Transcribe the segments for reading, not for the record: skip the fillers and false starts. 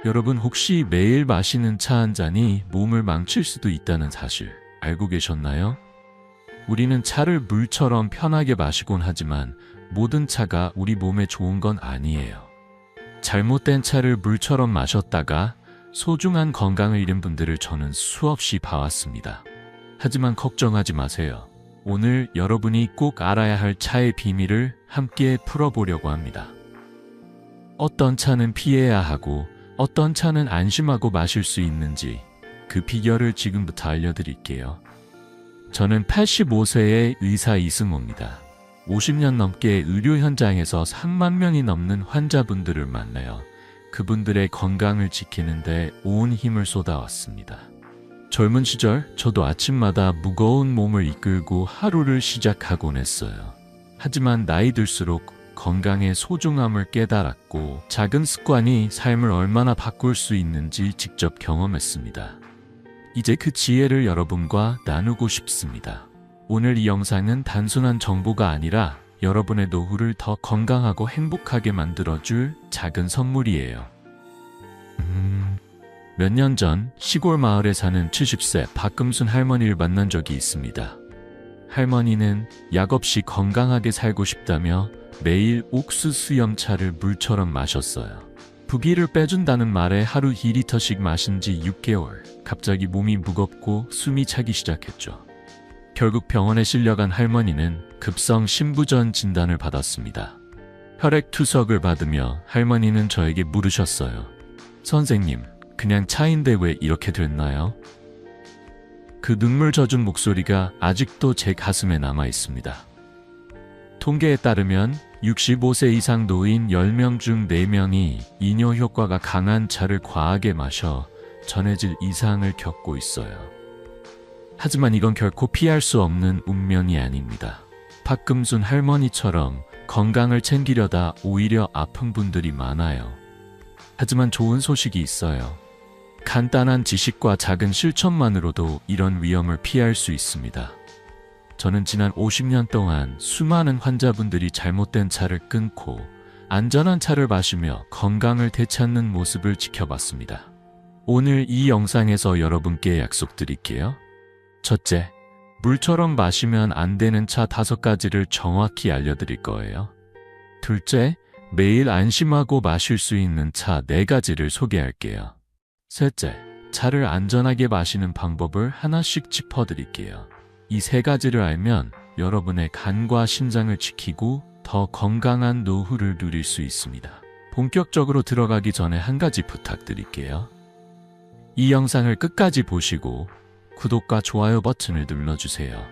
여러분 혹시 매일 마시는 차 한 잔이 몸을 망칠 수도 있다는 사실 알고 계셨나요? 우리는 차를 물처럼 편하게 마시곤 하지만 모든 차가 우리 몸에 좋은 건 아니에요. 잘못된 차를 물처럼 마셨다가 소중한 건강을 잃은 분들을 저는 수없이 봐왔습니다. 하지만 걱정하지 마세요. 오늘 여러분이 꼭 알아야 할 차의 비밀을 함께 풀어보려고 합니다. 어떤 차는 피해야 하고 어떤 차는 안심하고 마실 수 있는지 그 비결을 지금부터 알려드릴게요. 저는 85세의 의사 이승호입니다. 50년 넘게 의료 현장에서 3만 명이 넘는 환자분들을 만나요. 그분들의 건강을 지키는데 온 힘을 쏟아왔습니다. 젊은 시절 저도 아침마다 무거운 몸을 이끌고 하루를 시작하곤 했어요. 하지만 나이 들수록 건강의 소중함을 깨달았고 작은 습관이 삶을 얼마나 바꿀 수 있는지 직접 경험했습니다. 이제 그 지혜를 여러분과 나누고 싶습니다. 오늘 이 영상은 단순한 정보가 아니라 여러분의 노후를 더 건강하고 행복하게 만들어줄 작은 선물이에요. 몇 년 전 시골 마을에 사는 70세 박금순 할머니를 만난 적이 있습니다. 할머니는 약 없이 건강하게 살고 싶다며 매일 옥수수 염차를 물처럼 마셨어요. 부기를 빼준다는 말에 하루 2리터씩 마신 지 6개월. 갑자기 몸이 무겁고 숨이 차기 시작했죠. 결국 병원에 실려간 할머니는 급성 심부전 진단을 받았습니다. 혈액 투석을 받으며 할머니는 저에게 물으셨어요. 선생님, 그냥 차인데 왜 이렇게 됐나요? 그 눈물 젖은 목소리가 아직도 제 가슴에 남아 있습니다. 통계에 따르면 65세 이상 노인 10명 중 4명이 이뇨 효과가 강한 차를 과하게 마셔 전해질 이상을 겪고 있어요. 하지만 이건 결코 피할 수 없는 운명이 아닙니다. 박금순 할머니처럼 건강을 챙기려다 오히려 아픈 분들이 많아요. 하지만 좋은 소식이 있어요. 간단한 지식과 작은 실천만으로도 이런 위험을 피할 수 있습니다. 저는 지난 50년 동안 수많은 환자분들이 잘못된 차를 끊고 안전한 차를 마시며 건강을 되찾는 모습을 지켜봤습니다. 오늘 이 영상에서 여러분께 약속드릴게요. 첫째, 물처럼 마시면 안 되는 차 5가지를 정확히 알려드릴 거예요. 둘째, 매일 안심하고 마실 수 있는 차 4가지를 소개할게요. 셋째, 차를 안전하게 마시는 방법을 하나씩 짚어드릴게요. 이 3가지를 알면 여러분의 간과 심장을 지키고 더 건강한 노후를 누릴 수 있습니다. 본격적으로 들어가기 전에 한 가지 부탁드릴게요. 이 영상을 끝까지 보시고 구독과 좋아요 버튼을 눌러주세요.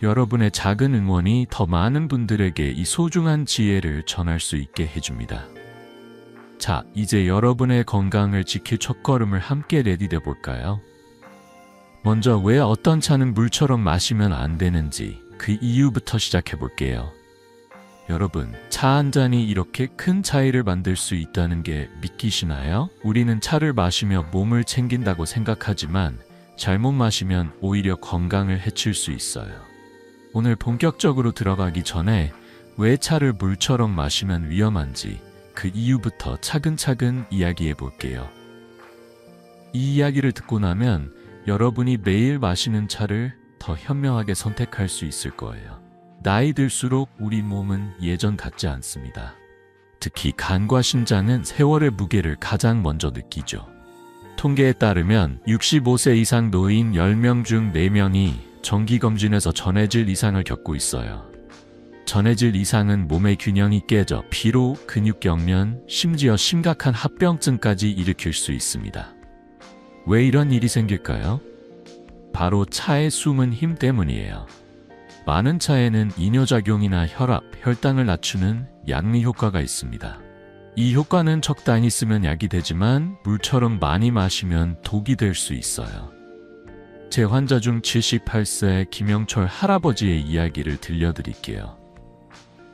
여러분의 작은 응원이 더 많은 분들에게 이 소중한 지혜를 전할 수 있게 해줍니다. 자, 이제 여러분의 건강을 지킬 첫걸음을 함께 내디뎌 볼까요? 먼저 왜 어떤 차는 물처럼 마시면 안 되는지 그 이유부터 시작해 볼게요. 여러분, 차 한 잔이 이렇게 큰 차이를 만들 수 있다는 게 믿기시나요? 우리는 차를 마시며 몸을 챙긴다고 생각하지만 잘못 마시면 오히려 건강을 해칠 수 있어요. 오늘 본격적으로 들어가기 전에 왜 차를 물처럼 마시면 위험한지 그 이유부터 차근차근 이야기해 볼게요. 이 이야기를 듣고 나면 여러분이 매일 마시는 차를 더 현명하게 선택할 수 있을 거예요. 나이 들수록 우리 몸은 예전 같지 않습니다. 특히 간과 심장은 세월의 무게를 가장 먼저 느끼죠. 통계에 따르면 65세 이상 노인 10명 중 4명이 정기검진에서 전해질 이상을 겪고 있어요. 전해질 이상은 몸의 균형이 깨져 피로, 근육경련, 심지어 심각한 합병증까지 일으킬 수 있습니다. 왜 이런 일이 생길까요? 바로 차의 숨은 힘 때문이에요. 많은 차에는 이뇨작용이나 혈압, 혈당을 낮추는 양리 효과가 있습니다. 이 효과는 적당히 쓰면 약이 되지만 물처럼 많이 마시면 독이 될 수 있어요. 제 환자 중 78세 김영철 할아버지의 이야기를 들려드릴게요.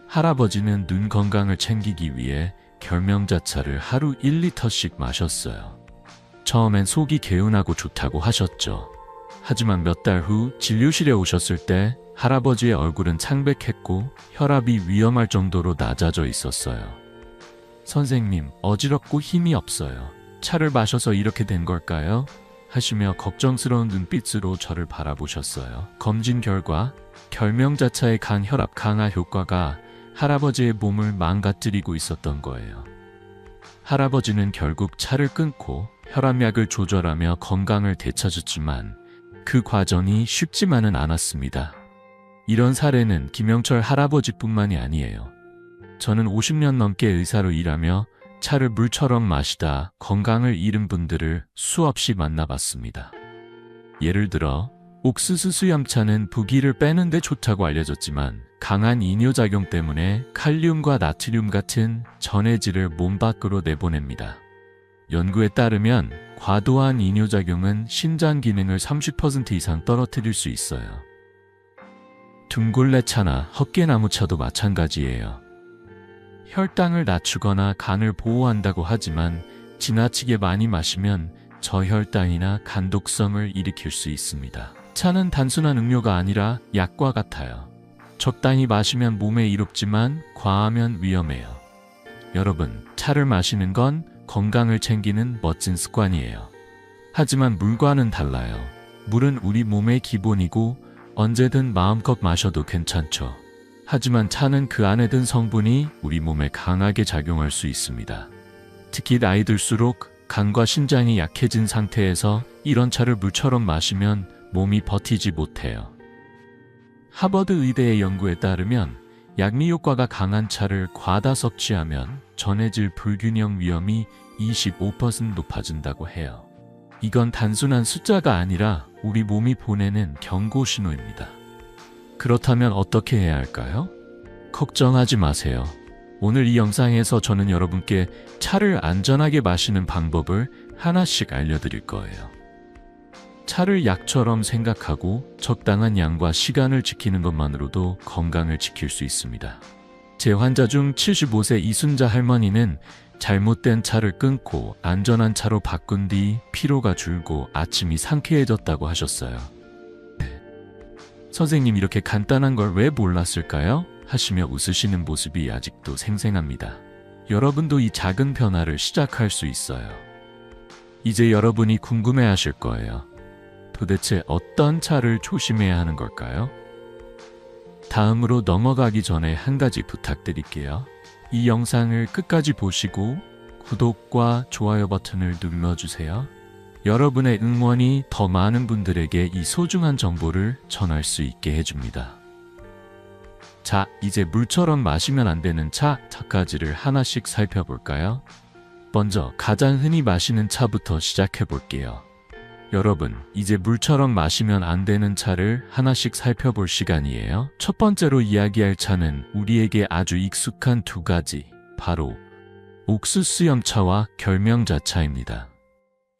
할아버지는 눈 건강을 챙기기 위해 결명자차를 하루 1리터씩 마셨어요. 처음엔 속이 개운하고 좋다고 하셨죠. 하지만 몇 달 후 진료실에 오셨을 때 할아버지의 얼굴은 창백했고 혈압이 위험할 정도로 낮아져 있었어요. 선생님, 어지럽고 힘이 없어요. 차를 마셔서 이렇게 된 걸까요? 하시며 걱정스러운 눈빛으로 저를 바라보셨어요. 검진 결과 결명자차의 강혈압 강화 효과가 할아버지의 몸을 망가뜨리고 있었던 거예요. 할아버지는 결국 차를 끊고 혈압약을 조절하며 건강을 되찾았지만 그 과정이 쉽지만은 않았습니다. 이런 사례는 김영철 할아버지뿐만이 아니에요. 저는 50년 넘게 의사로 일하며 차를 물처럼 마시다 건강을 잃은 분들을 수없이 만나봤습니다. 예를 들어 옥수수 수염차는 부기를 빼는 데 좋다고 알려졌지만 강한 이뇨작용 때문에 칼륨과 나트륨 같은 전해질을 몸 밖으로 내보냅니다. 연구에 따르면 과도한 이뇨작용은 신장 기능을 30% 이상 떨어뜨릴 수 있어요. 둥골레차나 헛개나무차도 마찬가지예요. 혈당을 낮추거나 간을 보호한다고 하지만 지나치게 많이 마시면 저혈당이나 간독성을 일으킬 수 있습니다. 차는 단순한 음료가 아니라 약과 같아요. 적당히 마시면 몸에 이롭지만 과하면 위험해요. 여러분, 차를 마시는 건 건강을 챙기는 멋진 습관이에요. 하지만 물과는 달라요. 물은 우리 몸의 기본이고 언제든 마음껏 마셔도 괜찮죠. 하지만 차는 그 안에 든 성분이 우리 몸에 강하게 작용할 수 있습니다. 특히 나이 들수록 간과 신장이 약해진 상태에서 이런 차를 물처럼 마시면 몸이 버티지 못해요. 하버드 의대의 연구에 따르면 약리 효과가 강한 차를 과다 섭취하면 전해질 불균형 위험이 25% 높아진다고 해요. 이건 단순한 숫자가 아니라 우리 몸이 보내는 경고 신호입니다. 그렇다면 어떻게 해야 할까요? 걱정하지 마세요. 오늘 이 영상에서 저는 여러분께 차를 안전하게 마시는 방법을 하나씩 알려드릴 거예요. 차를 약처럼 생각하고 적당한 양과 시간을 지키는 것만으로도 건강을 지킬 수 있습니다. 제 환자 중 75세 이순자 할머니는 잘못된 차를 끊고 안전한 차로 바꾼 뒤 피로가 줄고 아침이 상쾌해졌다고 하셨어요. 선생님, 이렇게 간단한 걸 왜 몰랐을까요? 하시며 웃으시는 모습이 아직도 생생합니다. 여러분도 이 작은 변화를 시작할 수 있어요. 이제 여러분이 궁금해하실 거예요. 도대체 어떤 차를 조심해야 하는 걸까요? 다음으로 넘어가기 전에 한 가지 부탁드릴게요. 이 영상을 끝까지 보시고 구독과 좋아요 버튼을 눌러주세요. 여러분의 응원이 더 많은 분들에게 이 소중한 정보를 전할 수 있게 해줍니다. 자, 이제 물처럼 마시면 안 되는 차 5가지를 하나씩 살펴볼까요? 먼저 가장 흔히 마시는 차부터 시작해 볼게요. 여러분, 이제 물처럼 마시면 안 되는 차를 하나씩 살펴볼 시간이에요. 첫 번째로 이야기할 차는 우리에게 아주 익숙한 2가지, 바로 옥수수염차와 결명자차입니다.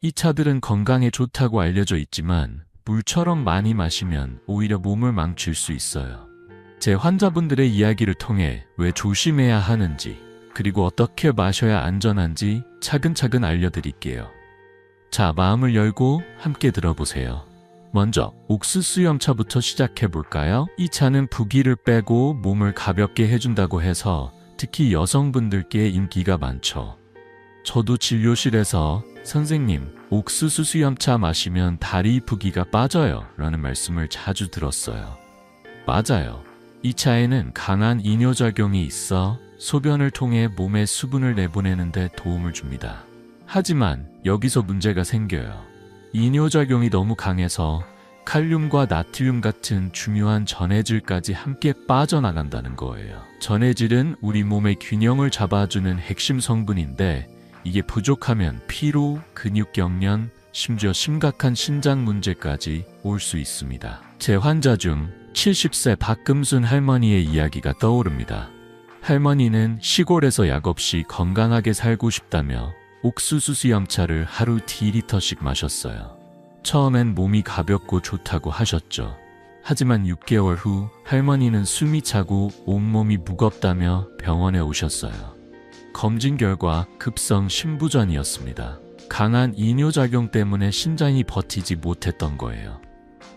이 차들은 건강에 좋다고 알려져 있지만 물처럼 많이 마시면 오히려 몸을 망칠 수 있어요. 제 환자분들의 이야기를 통해 왜 조심해야 하는지, 그리고 어떻게 마셔야 안전한지 차근차근 알려드릴게요. 자, 마음을 열고 함께 들어보세요. 먼저 옥수수염차부터 시작해볼까요? 이 차는 부기를 빼고 몸을 가볍게 해준다고 해서 특히 여성분들께 인기가 많죠. 저도 진료실에서 선생님, 옥수수 수염차 마시면 다리 부기가 빠져요 라는 말씀을 자주 들었어요. 맞아요. 이 차에는 강한 이뇨작용이 있어 소변을 통해 몸에 수분을 내보내는 데 도움을 줍니다. 하지만 여기서 문제가 생겨요. 이뇨작용이 너무 강해서 칼륨과 나트륨 같은 중요한 전해질까지 함께 빠져나간다는 거예요. 전해질은 우리 몸의 균형을 잡아주는 핵심 성분인데 이게 부족하면 피로, 근육경련, 심지어 심각한 신장 문제까지 올 수 있습니다. 제 환자 중 70세 박금순 할머니의 이야기가 떠오릅니다. 할머니는 시골에서 약 없이 건강하게 살고 싶다며 옥수수 수염차를 하루 2리터씩 마셨어요. 처음엔 몸이 가볍고 좋다고 하셨죠. 하지만 6개월 후 할머니는 숨이 차고 온몸이 무겁다며 병원에 오셨어요. 검진 결과 급성 심부전이었습니다. 강한 이뇨작용 때문에 신장이 버티지 못했던 거예요.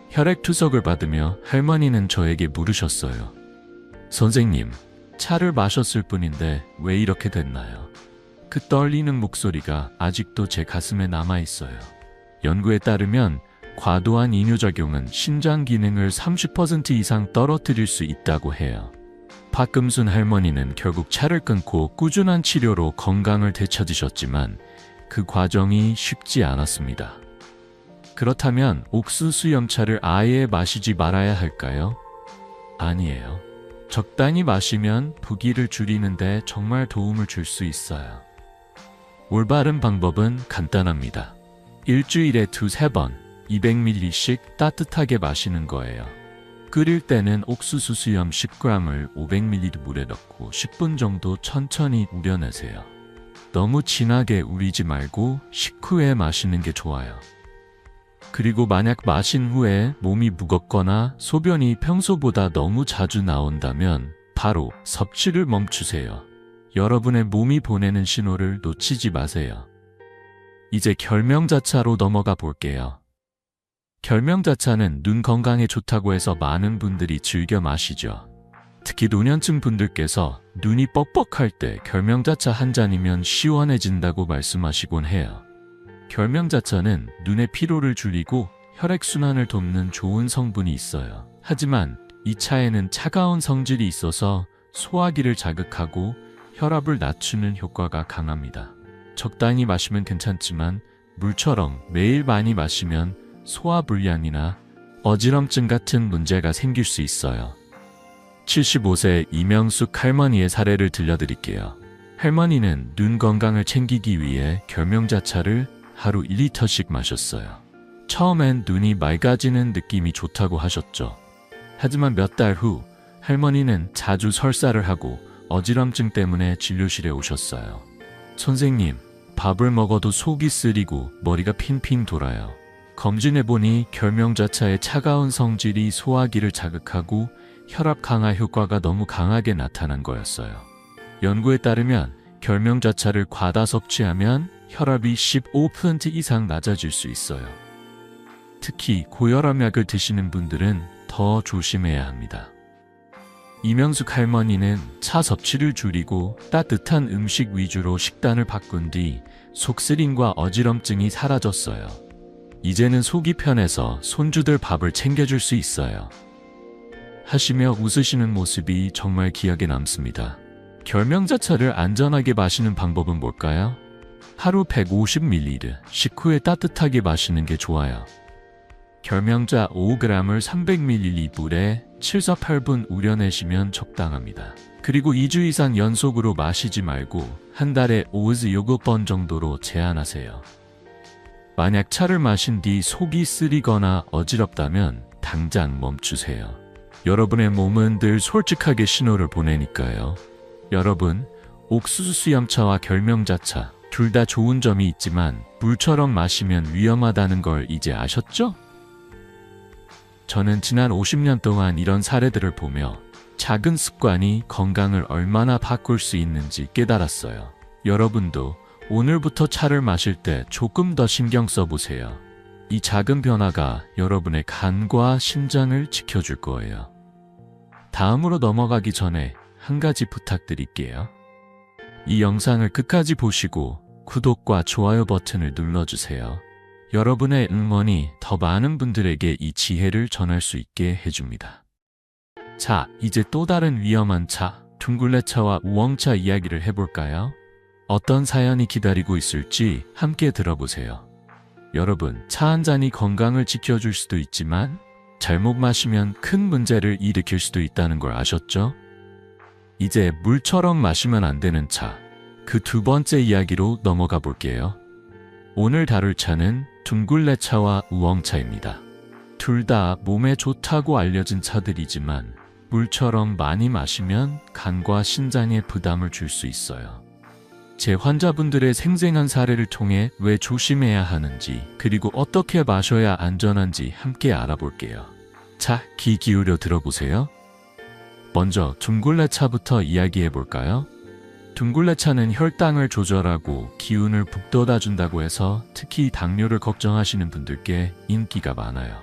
혈액투석을 받으며 할머니는 저에게 물으셨어요. 선생님, 차를 마셨을 뿐인데 왜 이렇게 됐나요? 그 떨리는 목소리가 아직도 제 가슴에 남아 있어요. 연구에 따르면 과도한 이뇨 작용은 신장 기능을 30% 이상 떨어뜨릴 수 있다고 해요. 박금순 할머니는 결국 차를 끊고 꾸준한 치료로 건강을 되찾으셨지만 그 과정이 쉽지 않았습니다. 그렇다면 옥수수염차를 아예 마시지 말아야 할까요? 아니에요. 적당히 마시면 부기를 줄이는데 정말 도움을 줄 수 있어요. 올바른 방법은 간단합니다. 일주일에 2~3번 200ml씩 따뜻하게 마시는 거예요. 끓일 때는 옥수수 수염 10g을 500ml 물에 넣고 10분 정도 천천히 우려내세요. 너무 진하게 우리지 말고 식후에 마시는 게 좋아요. 그리고 만약 마신 후에 몸이 무겁거나 소변이 평소보다 너무 자주 나온다면 바로 섭취를 멈추세요. 여러분의 몸이 보내는 신호를 놓치지 마세요. 이제 결명자차로 넘어가 볼게요. 결명자차는 눈 건강에 좋다고 해서 많은 분들이 즐겨 마시죠. 특히 노년층 분들께서 눈이 뻑뻑할 때 결명자차 한 잔이면 시원해진다고 말씀하시곤 해요. 결명자차는 눈의 피로를 줄이고 혈액순환을 돕는 좋은 성분이 있어요. 하지만 이 차에는 차가운 성질이 있어서 소화기를 자극하고 혈압을 낮추는 효과가 강합니다. 적당히 마시면 괜찮지만 물처럼 매일 많이 마시면 소화불량이나 어지럼증 같은 문제가 생길 수 있어요. 75세 이명숙 할머니의 사례를 들려드릴게요. 할머니는 눈 건강을 챙기기 위해 결명자차를 하루 1리터씩 마셨어요. 처음엔 눈이 맑아지는 느낌이 좋다고 하셨죠. 하지만 몇 달 후 할머니는 자주 설사를 하고 어지럼증 때문에 진료실에 오셨어요. 선생님, 밥을 먹어도 속이 쓰리고 머리가 핑핑 돌아요. 검진해보니 결명자차의 차가운 성질이 소화기를 자극하고 혈압 강화 효과가 너무 강하게 나타난 거였어요. 연구에 따르면 결명자차를 과다 섭취하면 혈압이 15% 이상 낮아질 수 있어요. 특히 고혈압약을 드시는 분들은 더 조심해야 합니다. 이명숙 할머니는 차 섭취를 줄이고 따뜻한 음식 위주로 식단을 바꾼 뒤 속쓰림과 어지럼증이 사라졌어요. 이제는 속이 편해서 손주들 밥을 챙겨줄 수 있어요. 하시며 웃으시는 모습이 정말 기억에 남습니다. 결명자차를 안전하게 마시는 방법은 뭘까요? 하루 150ml, 식후에 따뜻하게 마시는 게 좋아요. 결명자 5g을 300ml 물에 7~8분 우려내시면 적당합니다. 그리고 2주 이상 연속으로 마시지 말고 한 달에 5~7번 정도로 제한하세요. 만약 차를 마신 뒤 속이 쓰리거나 어지럽다면 당장 멈추세요. 여러분의 몸은 늘 솔직하게 신호를 보내니까요. 여러분, 옥수수 수염차와 결명자차 둘 다 좋은 점이 있지만 물처럼 마시면 위험하다는 걸 이제 아셨죠? 저는 지난 50년 동안 이런 사례들을 보며 작은 습관이 건강을 얼마나 바꿀 수 있는지 깨달았어요. 여러분도 오늘부터 차를 마실 때 조금 더 신경 써보세요. 이 작은 변화가 여러분의 간과 심장을 지켜줄 거예요. 다음으로 넘어가기 전에 한 가지 부탁드릴게요. 이 영상을 끝까지 보시고 구독과 좋아요 버튼을 눌러주세요. 여러분의 응원이 더 많은 분들에게 이 지혜를 전할 수 있게 해줍니다. 자, 이제 또 다른 위험한 차, 둥글레차와 우엉차 이야기를 해볼까요? 어떤 사연이 기다리고 있을지 함께 들어보세요. 여러분, 차 한 잔이 건강을 지켜줄 수도 있지만 잘못 마시면 큰 문제를 일으킬 수도 있다는 걸 아셨죠? 이제 물처럼 마시면 안 되는 차, 그 두 번째 이야기로 넘어가 볼게요. 오늘 다룰 차는 둥글레차와 우엉차입니다. 둘 다 몸에 좋다고 알려진 차들이지만 물처럼 많이 마시면 간과 신장에 부담을 줄 수 있어요. 제 환자분들의 생생한 사례를 통해 왜 조심해야 하는지 그리고 어떻게 마셔야 안전한지 함께 알아볼게요. 자, 귀 기울여 들어보세요. 먼저 둥글레차부터 이야기해볼까요? 둥글레차는 혈당을 조절하고 기운을 북돋아준다고 해서 특히 당뇨를 걱정하시는 분들께 인기가 많아요.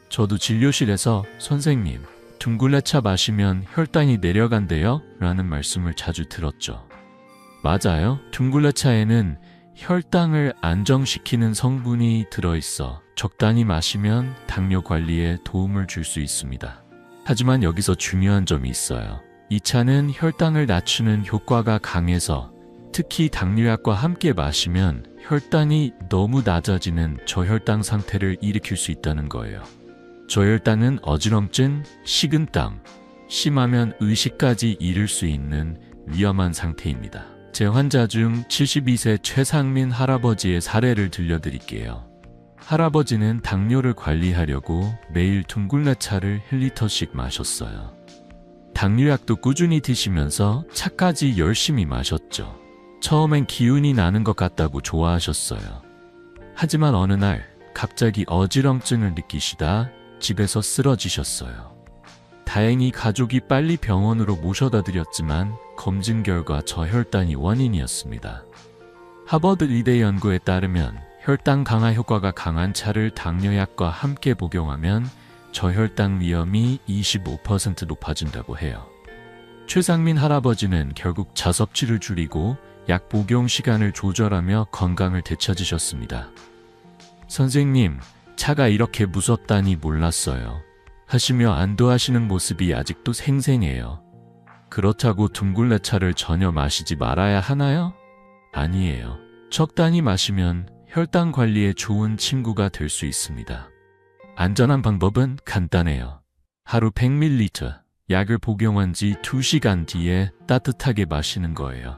저도 진료실에서 선생님, 둥글레차 마시면 혈당이 내려간대요? 라는 말씀을 자주 들었죠. 맞아요. 둥글레차에는 혈당을 안정시키는 성분이 들어있어 적당히 마시면 당뇨 관리에 도움을 줄 수 있습니다. 하지만 여기서 중요한 점이 있어요. 이 차는 혈당을 낮추는 효과가 강해서 특히 당뇨약과 함께 마시면 혈당이 너무 낮아지는 저혈당 상태를 일으킬 수 있다는 거예요. 저혈당은 어지럼증, 식은땀, 심하면 의식까지 잃을 수 있는 위험한 상태입니다. 제 환자 중 72세 최상민 할아버지의 사례를 들려드릴게요. 할아버지는 당뇨를 관리하려고 매일 둥글레차를 1리터씩 마셨어요. 당뇨약도 꾸준히 드시면서 차까지 열심히 마셨죠. 처음엔 기운이 나는 것 같다고 좋아하셨어요. 하지만 어느 날 갑자기 어지럼증을 느끼시다 집에서 쓰러지셨어요. 다행히 가족이 빨리 병원으로 모셔다 드렸지만 검진 결과 저혈당이 원인이었습니다. 하버드 의대 연구에 따르면 혈당 강화 효과가 강한 차를 당뇨약과 함께 복용하면 저혈당 위험이 25% 높아진다고 해요. 최상민 할아버지는 결국 차 섭취를 줄이고 약 복용 시간을 조절하며 건강을 되찾으셨습니다. 선생님, 차가 이렇게 무섭다니 몰랐어요. 하시며 안도하시는 모습이 아직도 생생해요. 그렇다고 둥글레차를 전혀 마시지 말아야 하나요? 아니에요. 적당히 마시면 혈당 관리에 좋은 친구가 될 수 있습니다. 안전한 방법은 간단해요. 하루 100ml 약을 복용한 지 2시간 뒤에 따뜻하게 마시는 거예요.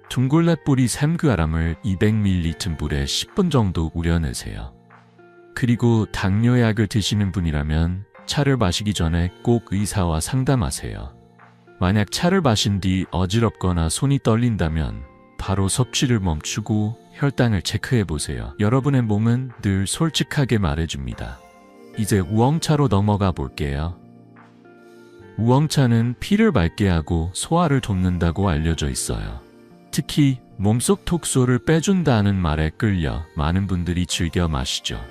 둥글레 뿌리 3g을 200ml 물에 10분 정도 우려내세요. 그리고 당뇨약을 드시는 분이라면 차를 마시기 전에 꼭 의사와 상담하세요. 만약 차를 마신 뒤 어지럽거나 손이 떨린다면 바로 섭취를 멈추고 혈당을 체크해 보세요. 여러분의 몸은 늘 솔직하게 말해줍니다. 이제 우엉차로 넘어가 볼게요. 우엉차는 피를 맑게 하고 소화를 돕는다고 알려져 있어요. 특히 몸속 독소를 빼준다는 말에 끌려 많은 분들이 즐겨 마시죠.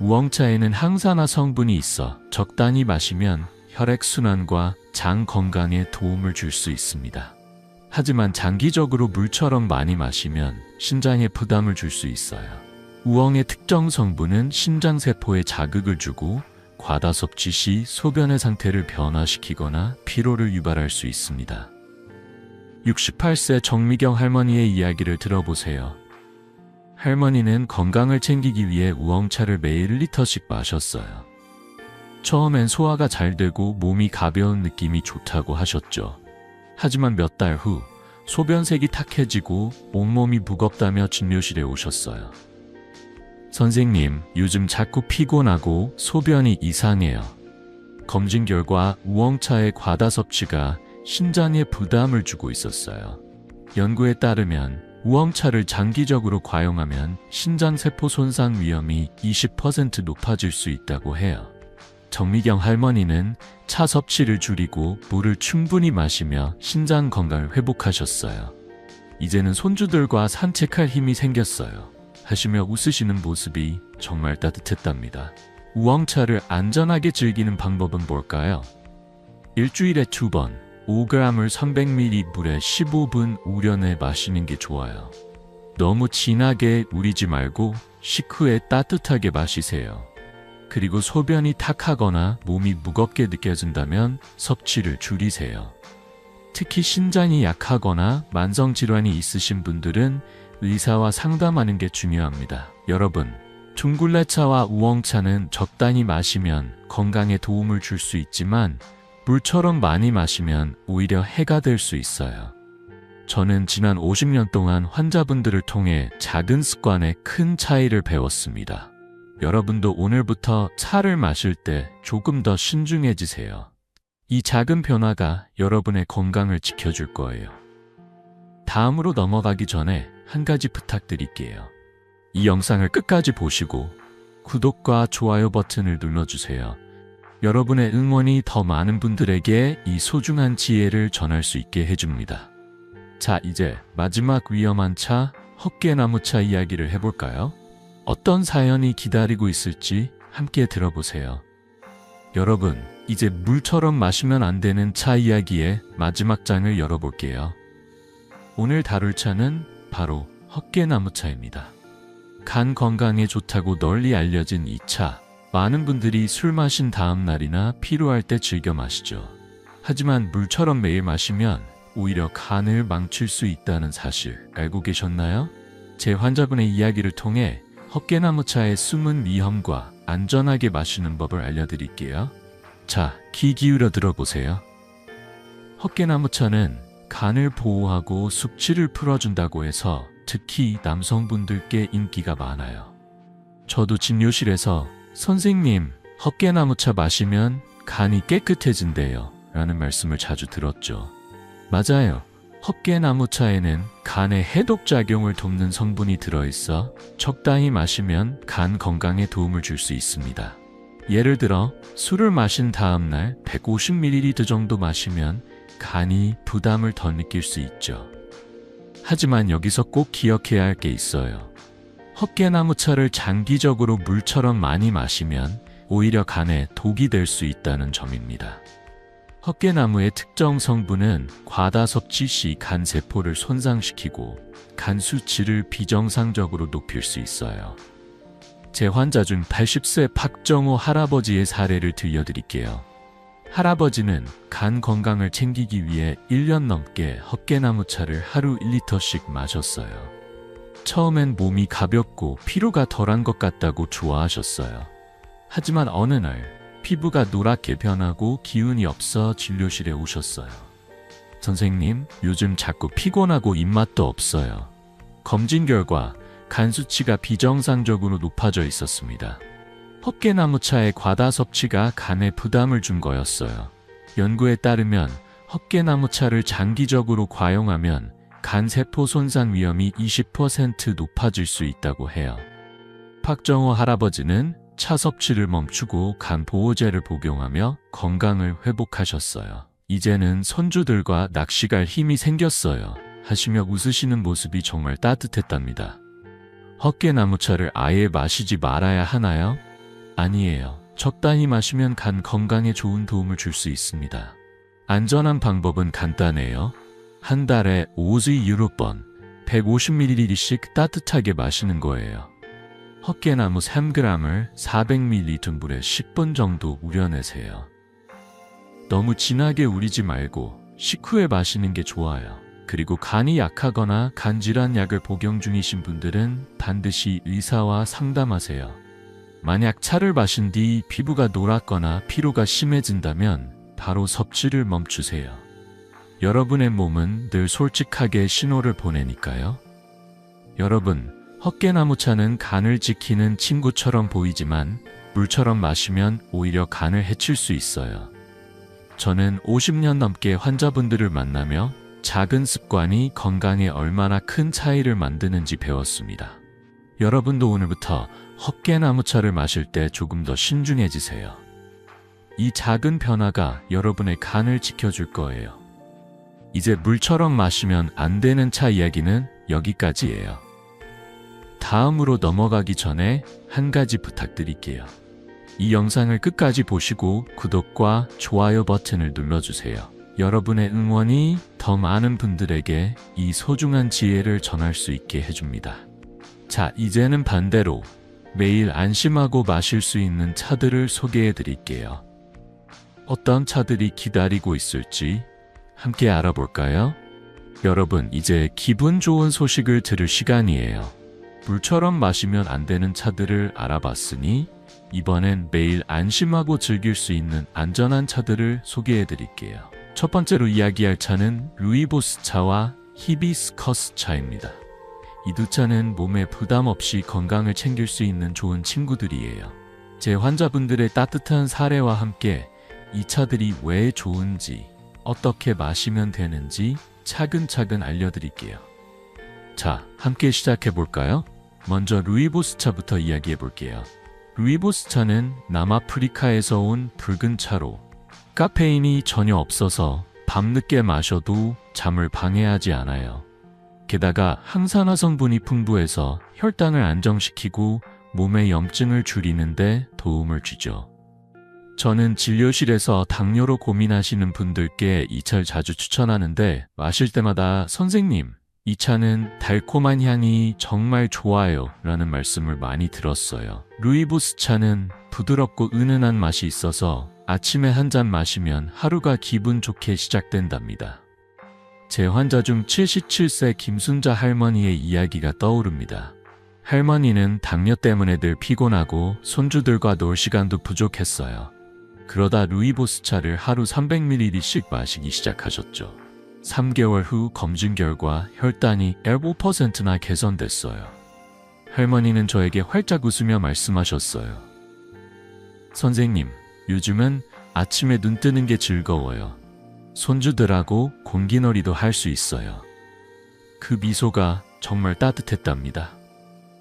우엉차에는 항산화 성분이 있어 적당히 마시면 혈액순환과 장 건강에 도움을 줄 수 있습니다. 하지만 장기적으로 물처럼 많이 마시면 신장에 부담을 줄 수 있어요. 우엉의 특정 성분은 신장세포에 자극을 주고 과다 섭취 시 소변의 상태를 변화시키거나 피로를 유발할 수 있습니다. 68세 정미경 할머니의 이야기를 들어보세요. 할머니는 건강을 챙기기 위해 우엉차를 매일 1리터씩 마셨어요. 처음엔 소화가 잘 되고 몸이 가벼운 느낌이 좋다고 하셨죠. 하지만 몇 달 후 소변색이 탁해지고 온몸이 무겁다며 진료실에 오셨어요. 선생님, 요즘 자꾸 피곤하고 소변이 이상해요. 검진 결과 우엉차의 과다 섭취가 신장에 부담을 주고 있었어요. 연구에 따르면 우엉차를 장기적으로 과용하면 신장세포 손상 위험이 20% 높아질 수 있다고 해요. 정미경 할머니는 차 섭취를 줄이고 물을 충분히 마시며 신장 건강을 회복하셨어요. 이제는 손주들과 산책할 힘이 생겼어요. 하시며 웃으시는 모습이 정말 따뜻했답니다. 우엉차를 안전하게 즐기는 방법은 뭘까요? 일주일에 2번 5g을 300ml 물에 15분 우려내 마시는 게 좋아요. 너무 진하게 우리지 말고 식후에 따뜻하게 마시세요. 그리고 소변이 탁하거나 몸이 무겁게 느껴진다면 섭취를 줄이세요. 특히 신장이 약하거나 만성질환이 있으신 분들은 의사와 상담하는 게 중요합니다. 여러분, 둥글레차와 우엉차는 적당히 마시면 건강에 도움을 줄 수 있지만 물처럼 많이 마시면 오히려 해가 될 수 있어요. 저는 지난 50년 동안 환자분들을 통해 작은 습관에 큰 차이를 배웠습니다. 여러분도 오늘부터 차를 마실 때 조금 더 신중해지세요. 이 작은 변화가 여러분의 건강을 지켜줄 거예요. 다음으로 넘어가기 전에 한 가지 부탁드릴게요. 이 영상을 끝까지 보시고 구독과 좋아요 버튼을 눌러주세요. 여러분의 응원이 더 많은 분들에게 이 소중한 지혜를 전할 수 있게 해줍니다. 자, 이제 마지막 위험한 차, 헛개나무차 이야기를 해볼까요? 어떤 사연이 기다리고 있을지 함께 들어보세요. 여러분, 이제 물처럼 마시면 안 되는 차 이야기의 마지막 장을 열어볼게요. 오늘 다룰 차는 바로 헛개나무차입니다. 간 건강에 좋다고 널리 알려진 이 차. 많은 분들이 술 마신 다음 날이나 피로할 때 즐겨 마시죠. 하지만 물처럼 매일 마시면 오히려 간을 망칠 수 있다는 사실 알고 계셨나요? 제 환자분의 이야기를 통해 헛개나무차의 숨은 위험과 안전하게 마시는 법을 알려드릴게요. 자, 귀 기울여 들어보세요. 헛개나무차는 간을 보호하고 숙취를 풀어준다고 해서 특히 남성분들께 인기가 많아요. 저도 진료실에서 선생님, 헛개나무차 마시면 간이 깨끗해진대요 라는 말씀을 자주 들었죠. 맞아요. 헛개나무차에는 간의 해독작용을 돕는 성분이 들어있어 적당히 마시면 간 건강에 도움을 줄 수 있습니다. 예를 들어 술을 마신 다음날 150ml 정도 마시면 간이 부담을 더 느낄 수 있죠. 하지만 여기서 꼭 기억해야 할 게 있어요. 헛개나무차를 장기적으로 물처럼 많이 마시면 오히려 간에 독이 될 수 있다는 점입니다. 헛개나무의 특정 성분은 과다 섭취 시 간 세포를 손상시키고 간 수치를 비정상적으로 높일 수 있어요. 제 환자 중 80세 박정호 할아버지의 사례를 들려드릴게요. 할아버지는 간 건강을 챙기기 위해 1년 넘게 헛개나무차를 하루 1리터씩 마셨어요. 처음엔 몸이 가볍고 피로가 덜한 것 같다고 좋아하셨어요. 하지만 어느 날 피부가 노랗게 변하고 기운이 없어 진료실에 오셨어요. 선생님, 요즘 자꾸 피곤하고 입맛도 없어요. 검진 결과 간 수치가 비정상적으로 높아져 있었습니다. 헛개나무차의 과다 섭취가 간에 부담을 준 거였어요. 연구에 따르면 헛개나무차를 장기적으로 과용하면 간 세포 손상 위험이 20% 높아질 수 있다고 해요. 박정호 할아버지는 차 섭취를 멈추고 간 보호제를 복용하며 건강을 회복하셨어요. 이제는 손주들과 낚시갈 힘이 생겼어요. 하시며 웃으시는 모습이 정말 따뜻했답니다. 헛개나무차를 아예 마시지 말아야 하나요? 아니에요. 적당히 마시면 간 건강에 좋은 도움을 줄 수 있습니다. 안전한 방법은 간단해요. 한 달에 5의 6번 150ml씩 따뜻하게 마시는 거예요. 헛개나무 3g을 400ml 물에 10분 정도 우려내세요. 너무 진하게 우리지 말고 식후에 마시는 게 좋아요. 그리고 간이 약하거나 간질환 약을 복용 중이신 분들은 반드시 의사와 상담하세요. 만약 차를 마신 뒤 피부가 노랗거나 피로가 심해진다면 바로 섭취를 멈추세요. 여러분의 몸은 늘 솔직하게 신호를 보내니까요. 여러분, 헛개나무차는 간을 지키는 친구처럼 보이지만 물처럼 마시면 오히려 간을 해칠 수 있어요. 저는 50년 넘게 환자분들을 만나며 작은 습관이 건강에 얼마나 큰 차이를 만드는지 배웠습니다. 여러분도 오늘부터 헛개나무차를 마실 때 조금 더 신중해지세요. 이 작은 변화가 여러분의 간을 지켜줄 거예요. 이제 물처럼 마시면 안 되는 차 이야기는 여기까지예요. 다음으로 넘어가기 전에 한 가지 부탁드릴게요. 이 영상을 끝까지 보시고 구독과 좋아요 버튼을 눌러주세요. 여러분의 응원이 더 많은 분들에게 이 소중한 지혜를 전할 수 있게 해줍니다. 자, 이제는 반대로 매일 안심하고 마실 수 있는 차들을 소개해 드릴게요. 어떤 차들이 기다리고 있을지 함께 알아볼까요? 여러분, 이제 기분 좋은 소식을 들을 시간이에요. 물처럼 마시면 안 되는 차들을 알아봤으니 이번엔 매일 안심하고 즐길 수 있는 안전한 차들을 소개해 드릴게요. 첫 번째로 이야기할 차는 루이보스 차와 히비스커스 차입니다. 이 두 차는 몸에 부담 없이 건강을 챙길 수 있는 좋은 친구들이에요. 제 환자분들의 따뜻한 사례와 함께 이 차들이 왜 좋은지, 어떻게 마시면 되는지 차근차근 알려드릴게요. 자, 함께 시작해볼까요? 먼저 루이보스 차부터 이야기해볼게요. 루이보스 차는 남아프리카에서 온 붉은 차로 카페인이 전혀 없어서 밤늦게 마셔도 잠을 방해하지 않아요. 게다가 항산화 성분이 풍부해서 혈당을 안정시키고 몸의 염증을 줄이는데 도움을 주죠. 저는 진료실에서 당뇨로 고민하시는 분들께 이 차를 자주 추천하는데 마실 때마다 선생님, 이 차는 달콤한 향이 정말 좋아요 라는 말씀을 많이 들었어요. 루이보스 차는 부드럽고 은은한 맛이 있어서 아침에 한 잔 마시면 하루가 기분 좋게 시작된답니다. 제 환자 중 77세 김순자 할머니의 이야기가 떠오릅니다. 할머니는 당뇨 때문에 늘 피곤하고 손주들과 놀 시간도 부족했어요. 그러다 루이보스 차를 하루 300ml씩 마시기 시작하셨죠. 3개월 후 검진 결과 혈당이 15%나 개선됐어요. 할머니는 저에게 활짝 웃으며 말씀하셨어요. 선생님, 요즘은 아침에 눈 뜨는 게 즐거워요. 손주들하고 공기놀이도 할 수 있어요. 그 미소가 정말 따뜻했답니다.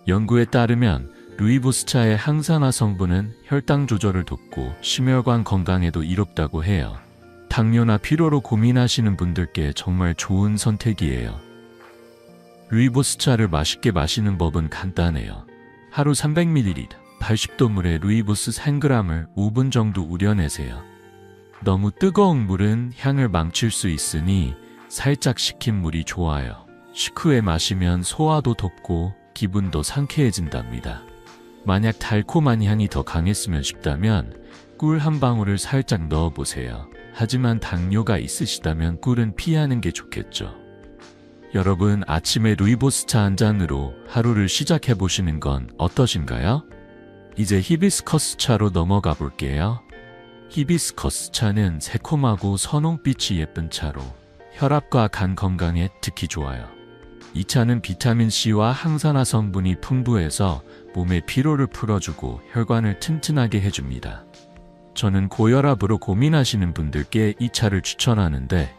연구에 따르면 루이보스 차의 항산화 성분은 혈당 조절을 돕고 심혈관 건강에도 이롭다고 해요. 당뇨나 피로로 고민하시는 분들께 정말 좋은 선택이에요. 루이보스 차를 맛있게 마시는 법은 간단해요. 하루 300ml, 80도 물에 루이보스 1g을 5분 정도 우려내세요. 너무 뜨거운 물은 향을 망칠 수 있으니 살짝 식힌 물이 좋아요. 식후에 마시면 소화도 돕고 기분도 상쾌해진답니다. 만약 달콤한 향이 더 강했으면 싶다면 꿀 한 방울을 살짝 넣어보세요. 하지만 당뇨가 있으시다면 꿀은 피하는 게 좋겠죠. 여러분, 아침에 루이보스 차 한 잔으로 하루를 시작해보시는 건 어떠신가요? 이제 히비스커스 차로 넘어가 볼게요. 히비스커스 차는 새콤하고 선홍빛이 예쁜 차로 혈압과 간 건강에 특히 좋아요. 이 차는 비타민C와 항산화 성분이 풍부해서 몸의 피로를 풀어주고 혈관을 튼튼하게 해줍니다. 저는 고혈압으로 고민하시는 분들께 이 차를 추천하는데,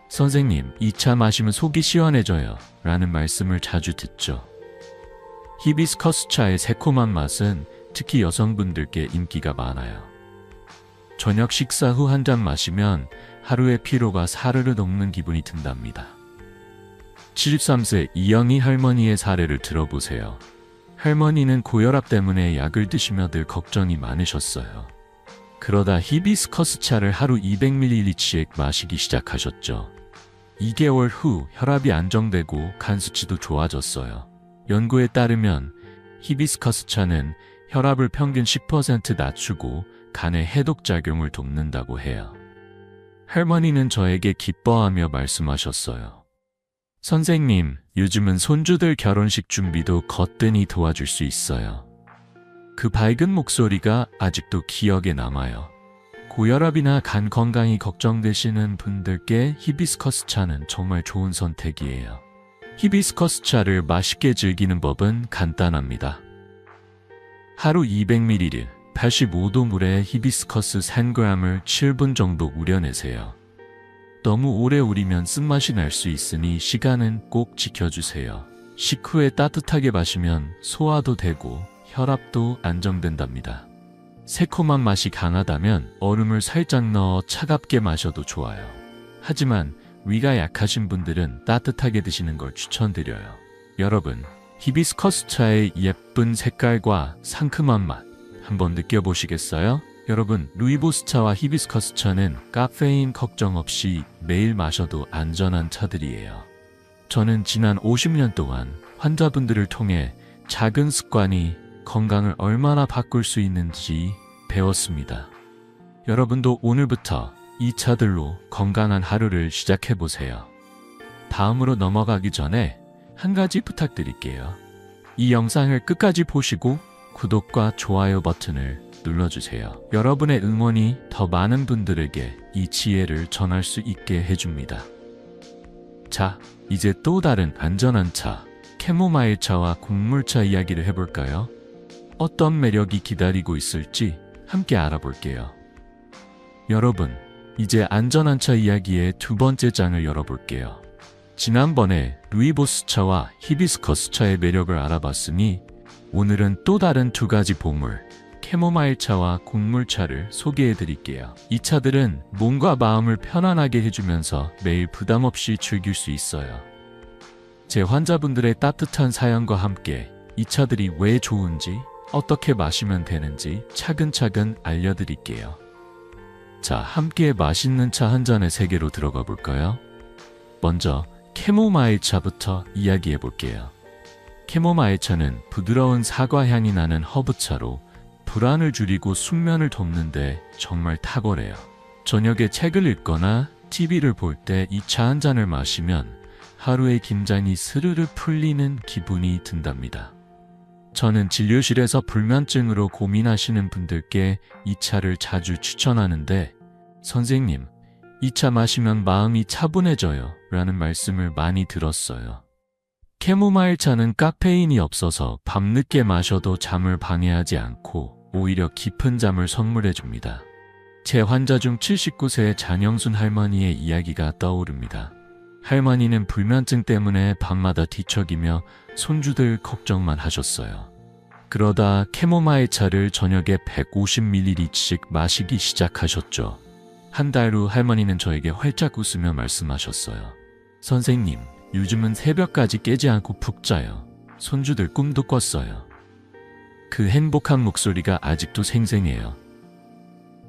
선생님, 이 차 마시면 속이 시원해져요 라는 말씀을 자주 듣죠. 히비스커스 차의 새콤한 맛은 특히 여성분들께 인기가 많아요. 저녁 식사 후 한 잔 마시면 하루의 피로가 사르르 녹는 기분이 든답니다. 73세 이영희 할머니의 사례를 들어보세요. 할머니는 고혈압 때문에 약을 드시며 늘 걱정이 많으셨어요. 그러다 히비스커스 차를 하루 200ml씩 마시기 시작하셨죠. 2개월 후 혈압이 안정되고 간 수치도 좋아졌어요. 연구에 따르면 히비스커스 차는 혈압을 평균 10% 낮추고 간의 해독작용을 돕는다고 해요. 할머니는 저에게 기뻐하며 말씀하셨어요. 선생님, 요즘은 손주들 결혼식 준비도 거뜬히 도와줄 수 있어요. 그 밝은 목소리가 아직도 기억에 남아요. 고혈압이나 간 건강이 걱정되시는 분들께 히비스커스 차는 정말 좋은 선택이에요. 히비스커스 차를 맛있게 즐기는 법은 간단합니다. 하루 200ml, 85도 물에 히비스커스 1g을 7분 정도 우려내세요. 너무 오래 우리면 쓴맛이 날 수 있으니 시간은 꼭 지켜주세요. 식후에 따뜻하게 마시면 소화도 되고 혈압도 안정된답니다. 새콤한 맛이 강하다면 얼음을 살짝 넣어 차갑게 마셔도 좋아요. 하지만 위가 약하신 분들은 따뜻하게 드시는 걸 추천드려요. 여러분, 히비스커스 차의 예쁜 색깔과 상큼한 맛 한번 느껴보시겠어요? 여러분, 루이보스 차와 히비스커스 차는 카페인 걱정 없이 매일 마셔도 안전한 차들이에요. 저는 지난 50년 동안 환자분들을 통해 작은 습관이 건강을 얼마나 바꿀 수 있는지 배웠습니다. 여러분도 오늘부터 이 차들로 건강한 하루를 시작해보세요. 다음으로 넘어가기 전에 한 가지 부탁드릴게요. 이 영상을 끝까지 보시고 구독과 좋아요 버튼을 눌러주세요. 여러분의 응원이 더 많은 분들에게 이 지혜를 전할 수 있게 해줍니다. 자, 이제 또 다른 안전한 차, 캐모마일 차와 곡물차 이야기를 해볼까요? 어떤 매력이 기다리고 있을지 함께 알아볼게요. 여러분, 이제 안전한 차 이야기의 두 번째 장을 열어볼게요. 지난번에 루이보스 차와 히비스커스 차의 매력을 알아봤으니 오늘은 또 다른 두 가지 보물, 캐모마일 차와 곡물차를 소개해드릴게요. 이 차들은 몸과 마음을 편안하게 해주면서 매일 부담 없이 즐길 수 있어요. 제 환자분들의 따뜻한 사연과 함께 이 차들이 왜 좋은지, 어떻게 마시면 되는지 차근차근 알려드릴게요. 자, 함께 맛있는 차 한 잔의 세계로 들어가 볼까요? 먼저 캐모마일 차부터 이야기해 볼게요. 캐모마일 차는 부드러운 사과 향이 나는 허브차로 불안을 줄이고 숙면을 돕는데 정말 탁월해요. 저녁에 책을 읽거나 TV를 볼 때 이 차 한 잔을 마시면 하루의 긴장이 스르르 풀리는 기분이 든답니다. 저는 진료실에서 불면증으로 고민하시는 분들께 이 차를 자주 추천하는데, 선생님, 이 차 마시면 마음이 차분해져요 라는 말씀을 많이 들었어요. 캐모마일 차는 카페인이 없어서 밤늦게 마셔도 잠을 방해하지 않고 오히려 깊은 잠을 선물해 줍니다. 제 환자 중 79세의 장영순 할머니의 이야기가 떠오릅니다. 할머니는 불면증 때문에 밤마다 뒤척이며 손주들 걱정만 하셨어요. 그러다 캐모마일 차를 저녁에 150ml씩 마시기 시작하셨죠. 한 달 후 할머니는 저에게 활짝 웃으며 말씀하셨어요. 선생님, 요즘은 새벽까지 깨지 않고 푹 자요. 손주들 꿈도 꿨어요. 그 행복한 목소리가 아직도 생생해요.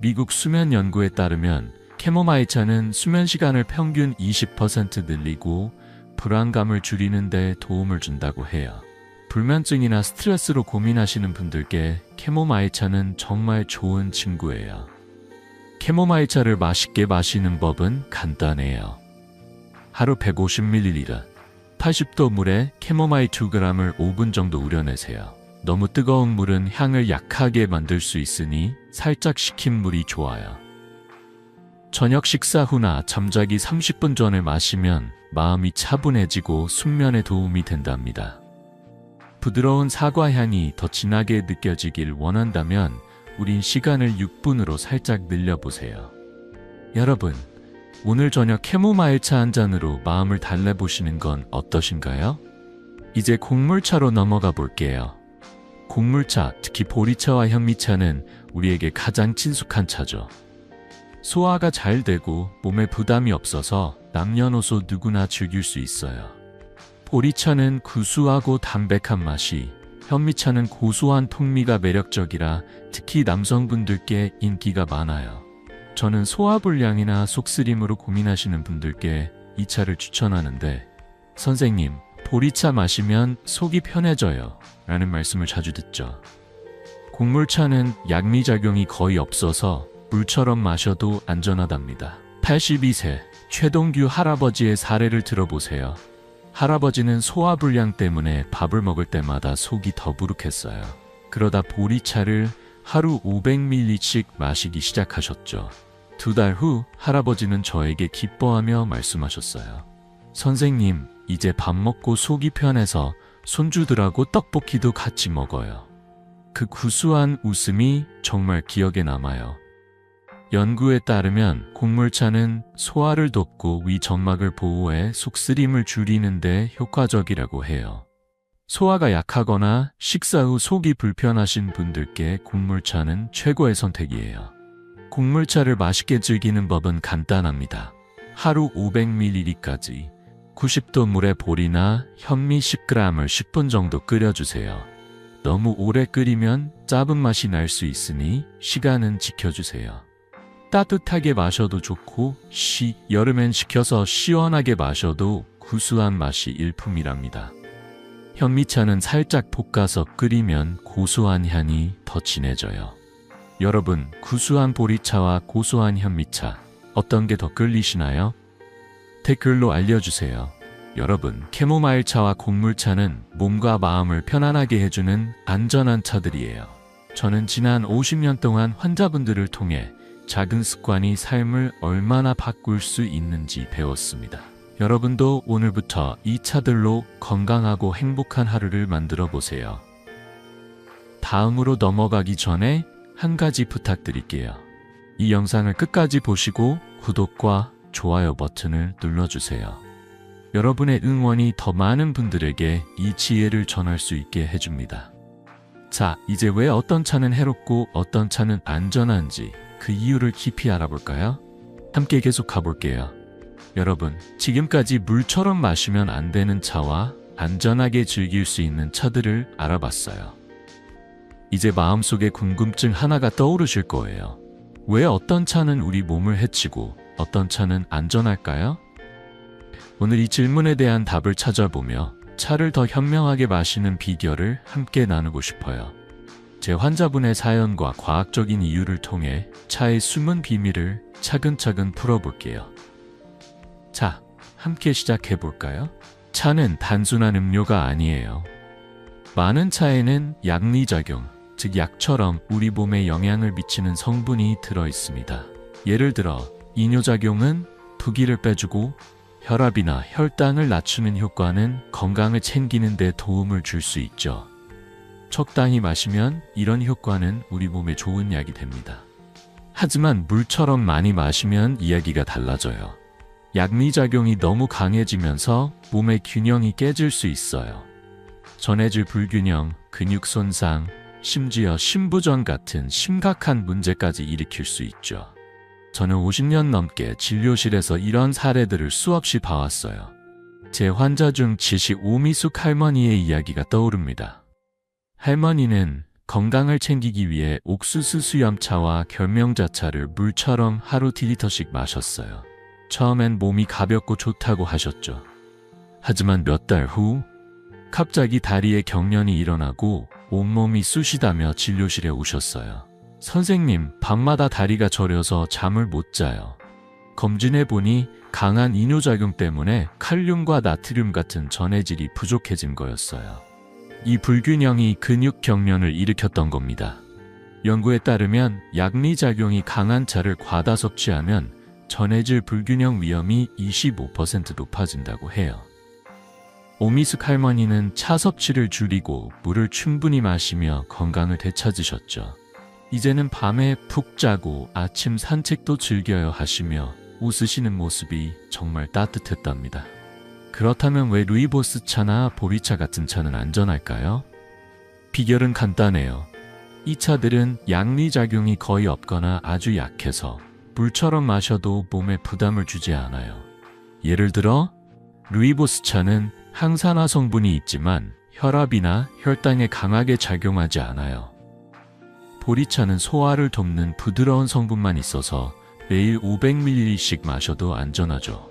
미국 수면 연구에 따르면 캐모마일 차는 수면 시간을 평균 20% 늘리고 불안감을 줄이는 데 도움을 준다고 해요. 불면증이나 스트레스로 고민하시는 분들께 캐모마일 차는 정말 좋은 친구예요. 캐모마일 차를 맛있게 마시는 법은 간단해요. 하루 150ml, 80도 물에 캐모마일 2g을 5분 정도 우려내세요. 너무 뜨거운 물은 향을 약하게 만들 수 있으니 살짝 식힌 물이 좋아요. 저녁 식사 후나 잠자기 30분 전에 마시면 마음이 차분해지고 숙면에 도움이 된답니다. 부드러운 사과 향이 더 진하게 느껴지길 원한다면 우린 시간을 6분으로 살짝 늘려보세요. 여러분, 오늘 저녁 캐모마일 차 한 잔으로 마음을 달래보시는 건 어떠신가요? 이제 곡물차로 넘어가 볼게요. 곡물차, 특히 보리차와 현미차는 우리에게 가장 친숙한 차죠. 소화가 잘 되고 몸에 부담이 없어서 남녀노소 누구나 즐길 수 있어요. 보리차는 구수하고 담백한 맛이, 현미차는 고소한 풍미가 매력적이라 특히 남성분들께 인기가 많아요. 저는 소화불량이나 속쓰림으로 고민하시는 분들께 이 차를 추천하는데, 선생님, 보리차 마시면 속이 편해져요 라는 말씀을 자주 듣죠. 곡물차는 약미작용이 거의 없어서 물처럼 마셔도 안전하답니다. 82세 최동규 할아버지의 사례를 들어보세요. 할아버지는 소화불량 때문에 밥을 먹을 때마다 속이 더부룩했어요. 그러다 보리차를 하루 500ml씩 마시기 시작하셨죠. 2달 후 할아버지는 저에게 기뻐하며 말씀하셨어요. 선생님, 이제 밥 먹고 속이 편해서 손주들하고 떡볶이도 같이 먹어요. 그 구수한 웃음이 정말 기억에 남아요. 연구에 따르면 곡물차는 소화를 돕고 위 점막을 보호해 속쓰림을 줄이는 데 효과적이라고 해요. 소화가 약하거나 식사 후 속이 불편하신 분들께 곡물차는 최고의 선택이에요. 곡물차를 맛있게 즐기는 법은 간단합니다. 하루 500ml까지 90도 물에 보리나 현미 10g을 10분 정도 끓여주세요. 너무 오래 끓이면 짜분 맛이 날 수 있으니 시간은 지켜주세요. 따뜻하게 마셔도 좋고 여름엔 식혀서 시원하게 마셔도 구수한 맛이 일품이랍니다. 현미차는 살짝 볶아서 끓이면 고소한 향이 더 진해져요. 여러분, 구수한 보리차와 고소한 현미차 어떤 게 더 끌리시나요? 댓글로 알려주세요. 여러분, 캐모마일 차와 곡물차는 몸과 마음을 편안하게 해주는 안전한 차들이에요. 저는 지난 50년 동안 환자분들을 통해 작은 습관이 삶을 얼마나 바꿀 수 있는지 배웠습니다. 여러분도 오늘부터 이 차들로 건강하고 행복한 하루를 만들어 보세요. 다음으로 넘어가기 전에 한 가지 부탁드릴게요. 이 영상을 끝까지 보시고 구독과 좋아요 버튼을 눌러주세요. 여러분의 응원이 더 많은 분들에게 이 지혜를 전할 수 있게 해줍니다. 자, 이제 왜 어떤 차는 해롭고 어떤 차는 안전한지 그 이유를 깊이 알아볼까요? 함께 계속 가볼게요. 여러분, 지금까지 물처럼 마시면 안 되는 차와 안전하게 즐길 수 있는 차들을 알아봤어요. 이제 마음속에 궁금증 하나가 떠오르실 거예요. 왜 어떤 차는 우리 몸을 해치고 어떤 차는 안전할까요? 오늘 이 질문에 대한 답을 찾아보며 차를 더 현명하게 마시는 비결을 함께 나누고 싶어요. 제 환자분의 사연과 과학적인 이유를 통해 차의 숨은 비밀을 차근차근 풀어볼게요. 자, 함께 시작해볼까요? 차는 단순한 음료가 아니에요. 많은 차에는 약리작용, 즉 약처럼 우리 몸에 영향을 미치는 성분이 들어있습니다. 예를 들어 이뇨작용은 부기를 빼주고 혈압이나 혈당을 낮추는 효과는 건강을 챙기는 데 도움을 줄 수 있죠. 적당히 마시면 이런 효과는 우리 몸에 좋은 약이 됩니다. 하지만 물처럼 많이 마시면 이야기가 달라져요. 약리작용이 너무 강해지면서 몸의 균형이 깨질 수 있어요. 전해질 불균형, 근육 손상, 심지어 심부전 같은 심각한 문제까지 일으킬 수 있죠. 저는 50년 넘게 진료실에서 이런 사례들을 수없이 봐왔어요. 제 환자 중 75미숙 할머니의 이야기가 떠오릅니다. 할머니는 건강을 챙기기 위해 옥수수 수염차와 결명자차를 물처럼 하루 2리터씩 마셨어요. 처음엔 몸이 가볍고 좋다고 하셨죠. 하지만 몇 달 후 갑자기 다리에 경련이 일어나고 온몸이 쑤시다며 진료실에 오셨어요. 선생님, 밤마다 다리가 저려서 잠을 못 자요. 검진해보니 강한 이뇨작용 때문에 칼륨과 나트륨 같은 전해질이 부족해진 거였어요. 이 불균형이 근육 경련을 일으켰던 겁니다. 연구에 따르면 약리작용이 강한 차를 과다 섭취하면 전해질 불균형 위험이 25% 높아진다고 해요. 오미숙 할머니는 차 섭취를 줄이고 물을 충분히 마시며 건강을 되찾으셨죠. 이제는 밤에 푹 자고 아침 산책도 즐겨요 하시며 웃으시는 모습이 정말 따뜻했답니다. 그렇다면 왜 루이보스 차나 보리차 같은 차는 안전할까요? 비결은 간단해요. 이 차들은 약리작용이 거의 없거나 아주 약해서 물처럼 마셔도 몸에 부담을 주지 않아요. 예를 들어 루이보스 차는 항산화 성분이 있지만 혈압이나 혈당에 강하게 작용하지 않아요. 보리차는 소화를 돕는 부드러운 성분만 있어서 매일 500ml씩 마셔도 안전하죠.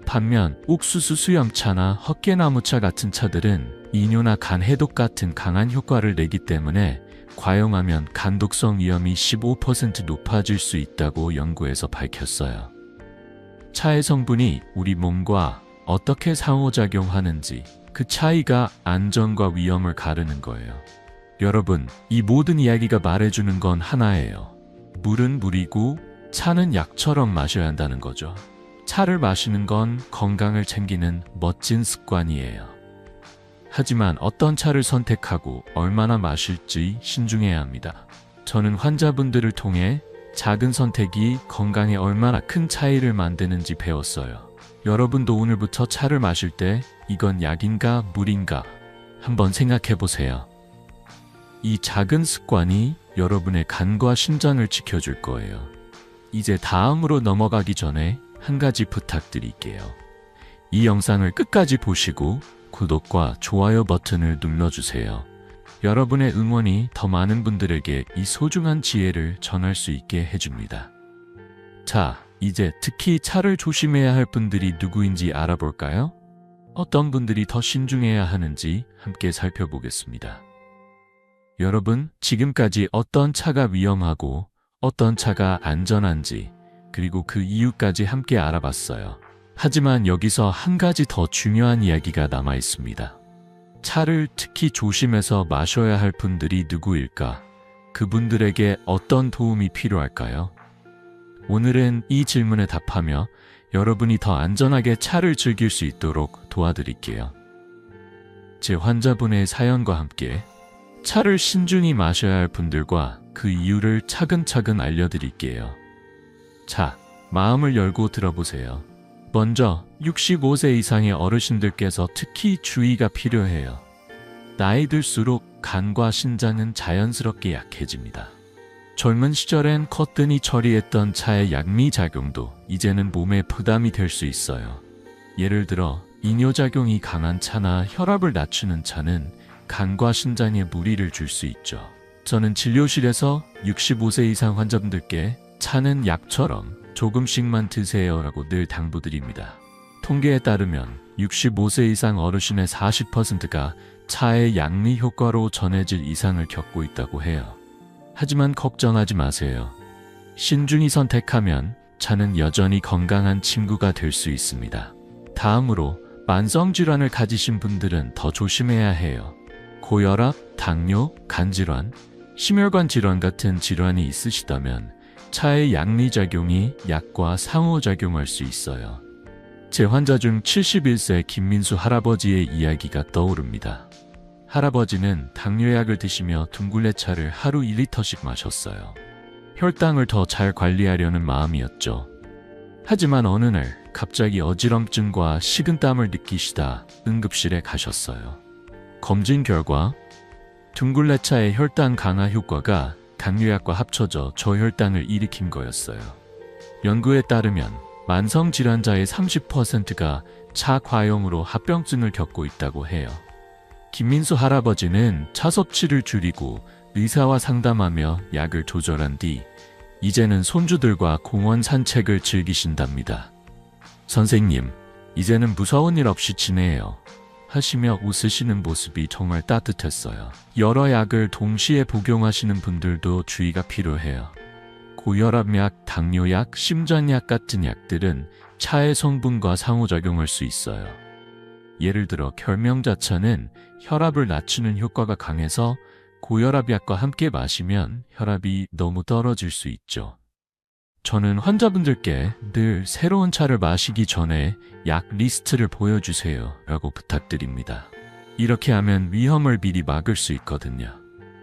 반면 옥수수 수염차나 헛개나무차 같은 차들은 이뇨나 간 해독 같은 강한 효과를 내기 때문에 과용하면 간독성 위험이 15% 높아질 수 있다고 연구에서 밝혔어요. 차의 성분이 우리 몸과 어떻게 상호작용하는지 그 차이가 안전과 위험을 가르는 거예요. 여러분, 이 모든 이야기가 말해주는 건 하나예요. 물은 물이고 차는 약처럼 마셔야 한다는 거죠. 차를 마시는 건 건강을 챙기는 멋진 습관이에요. 하지만 어떤 차를 선택하고 얼마나 마실지 신중해야 합니다. 저는 환자분들을 통해 작은 선택이 건강에 얼마나 큰 차이를 만드는지 배웠어요. 여러분도 오늘부터 차를 마실 때 이건 약인가 물인가 한번 생각해 보세요. 이 작은 습관이 여러분의 간과 심장을 지켜줄 거예요. 이제 다음으로 넘어가기 전에 한 가지 부탁드릴게요. 이 영상을 끝까지 보시고 구독과 좋아요 버튼을 눌러주세요. 여러분의 응원이 더 많은 분들에게 이 소중한 지혜를 전할 수 있게 해줍니다. 자, 이제 특히 차를 조심해야 할 분들이 누구인지 알아볼까요? 어떤 분들이 더 신중해야 하는지 함께 살펴보겠습니다. 여러분, 지금까지 어떤 차가 위험하고 어떤 차가 안전한지 그리고 그 이유까지 함께 알아봤어요. 하지만 여기서 한 가지 더 중요한 이야기가 남아 있습니다. 차를 특히 조심해서 마셔야 할 분들이 누구일까? 그분들에게 어떤 도움이 필요할까요? 오늘은 이 질문에 답하며 여러분이 더 안전하게 차를 즐길 수 있도록 도와드릴게요. 제 환자분의 사연과 함께 차를 신중히 마셔야 할 분들과 그 이유를 차근차근 알려드릴게요. 자, 마음을 열고 들어보세요. 먼저 65세 이상의 어르신들께서 특히 주의가 필요해요. 나이 들수록 간과 신장은 자연스럽게 약해집니다. 젊은 시절엔 거뜬히 처리했던 차의 약리작용도 이제는 몸에 부담이 될 수 있어요. 예를 들어 이뇨작용이 강한 차나 혈압을 낮추는 차는 간과 신장에 무리를 줄 수 있죠. 저는 진료실에서 65세 이상 환자분들께 차는 약처럼 조금씩만 드세요라고 늘 당부드립니다. 통계에 따르면 65세 이상 어르신의 40%가 차의 양리 효과로 전해질 이상을 겪고 있다고 해요. 하지만 걱정하지 마세요. 신중히 선택하면 차는 여전히 건강한 친구가 될 수 있습니다. 다음으로 만성질환을 가지신 분들은 더 조심해야 해요. 고혈압, 당뇨, 간질환, 심혈관 질환 같은 질환이 있으시다면 차의 양리작용이 약과 상호작용할 수 있어요. 제 환자 중 71세 김민수 할아버지의 이야기가 떠오릅니다. 할아버지는 당뇨약을 드시며 둥글레차를 하루 1리터씩 마셨어요. 혈당을 더 잘 관리하려는 마음이었죠. 하지만 어느 날 갑자기 어지럼증과 식은땀을 느끼시다 응급실에 가셨어요. 검진 결과 둥글레차의 혈당 강화 효과가 당뇨약과 합쳐져 저혈당을 일으킨 거였어요. 연구에 따르면 만성질환자의 30%가 차 과용으로 합병증을 겪고 있다고 해요. 김민수 할아버지는 차 섭취를 줄이고 의사와 상담하며 약을 조절한 뒤 이제는 손주들과 공원 산책을 즐기신답니다. 선생님, 이제는 무서운 일 없이 지내요. 하시며 웃으시는 모습이 정말 따뜻했어요. 여러 약을 동시에 복용하시는 분들도 주의가 필요해요. 고혈압약, 당뇨약, 심전약 같은 약들은 차의 성분과 상호작용할 수 있어요. 예를 들어 결명자차는 혈압을 낮추는 효과가 강해서 고혈압약과 함께 마시면 혈압이 너무 떨어질 수 있죠. 저는 환자분들께 늘 새로운 차를 마시기 전에 약 리스트를 보여주세요 라고 부탁드립니다. 이렇게 하면 위험을 미리 막을 수 있거든요.